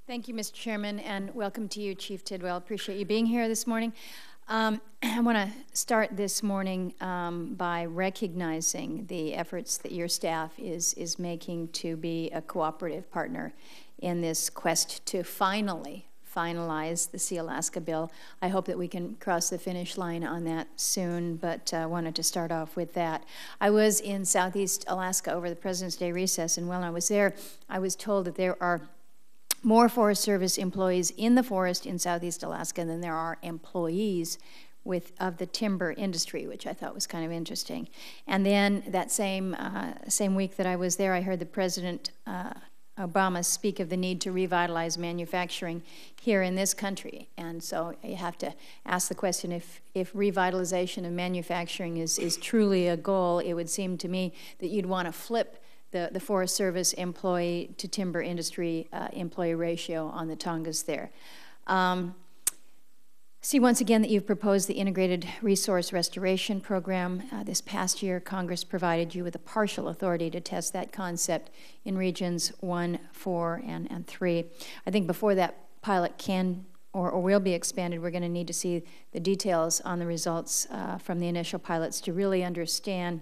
Thank you, Mr. Chairman, and welcome to you, Chief Tidwell. Appreciate you being here this morning. I want to start this morning by recognizing the efforts that your staff is making to be a cooperative partner in this quest to finally finalize the Sea-Alaska bill. I hope that we can cross the finish line on that soon, but I wanted to start off with that. I was in Southeast Alaska over the President's Day recess, and while I was there, I was told that there are more Forest Service employees in the forest in Southeast Alaska than there are employees of the timber industry, which I thought was kind of interesting. And then that same week that I was there, I heard the President Obama speak of the need to revitalize manufacturing here in this country. And so you have to ask the question, if revitalization of manufacturing is truly a goal, it would seem to me that you'd want to flip the Forest Service employee to timber industry employee ratio on the Tongass there. See once again that you've proposed the Integrated Resource Restoration Program. This past year, Congress provided you with a partial authority to test that concept in regions 1, 4, and 3. I think before that pilot can or will be expanded, we're going to need to see the details on the results from the initial pilots to really understand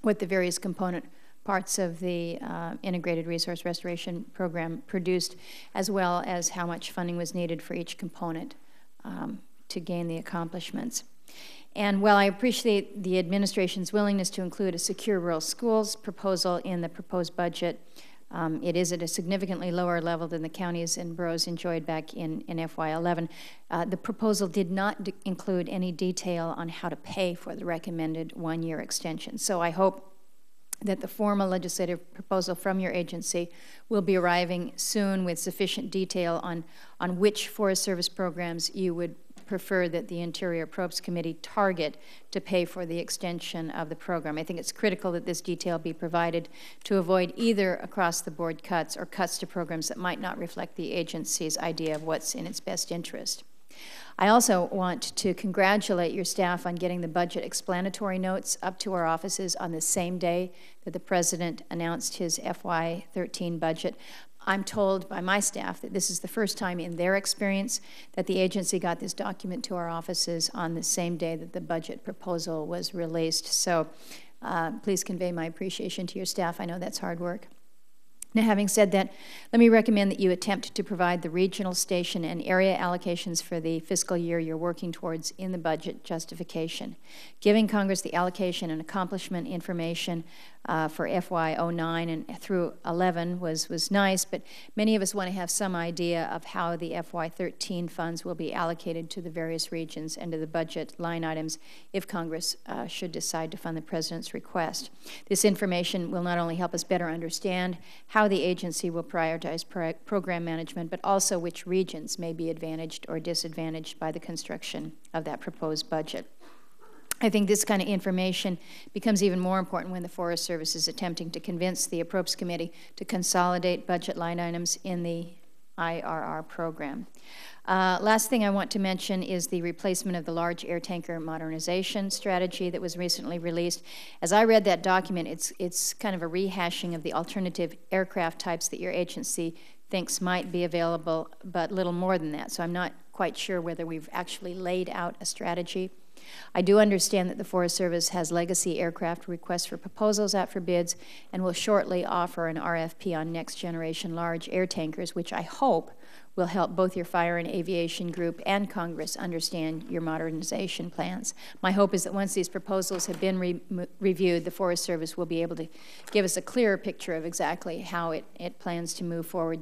what the various component parts of the Integrated Resource Restoration Program produced, as well as how much funding was needed for each component to gain the accomplishments. And while I appreciate the administration's willingness to include a secure rural schools proposal in the proposed budget, it is at a significantly lower level than the counties and boroughs enjoyed back in FY11. The proposal did not include any detail on how to pay for the recommended one-year extension. So I hope that the formal legislative proposal from your agency will be arriving soon with sufficient detail on which Forest Service programs you would prefer that the Interior Appropriations Committee target to pay for the extension of the program. I think it's critical that this detail be provided to avoid either across-the-board cuts or cuts to programs that might not reflect the agency's idea of what's in its best interest. I also want to congratulate your staff on getting the budget explanatory notes up to our offices on the same day that the President announced his FY13 budget. I'm told by my staff that this is the first time in their experience that the agency got this document to our offices on the same day that the budget proposal was released. So please convey my appreciation to your staff. I know that's hard work. Now, having said that, let me recommend that you attempt to provide the regional station and area allocations for the fiscal year you're working towards in the budget justification. Giving Congress the allocation and accomplishment information for FY09 and through 11 was nice, but many of us want to have some idea of how the FY13 funds will be allocated to the various regions and to the budget line items if Congress should decide to fund the President's request. This information will not only help us better understand how the agency will prioritize program management, but also which regions may be advantaged or disadvantaged by the construction of that proposed budget. I think this kind of information becomes even more important when the Forest Service is attempting to convince the Appropriations Committee to consolidate budget line items in the IRR program. Last thing I want to mention is the replacement of the large air tanker modernization strategy that was recently released. As I read that document, it's kind of a rehashing of the alternative aircraft types that your agency thinks might be available, but little more than that. So I'm not quite sure whether we've actually laid out a strategy. I do understand that the Forest Service has legacy aircraft requests for proposals out for bids and will shortly offer an RFP on next generation large air tankers, which I hope will help both your Fire and Aviation Group and Congress understand your modernization plans. My hope is that once these proposals have been reviewed, the Forest Service will be able to give us a clearer picture of exactly how it plans to move forward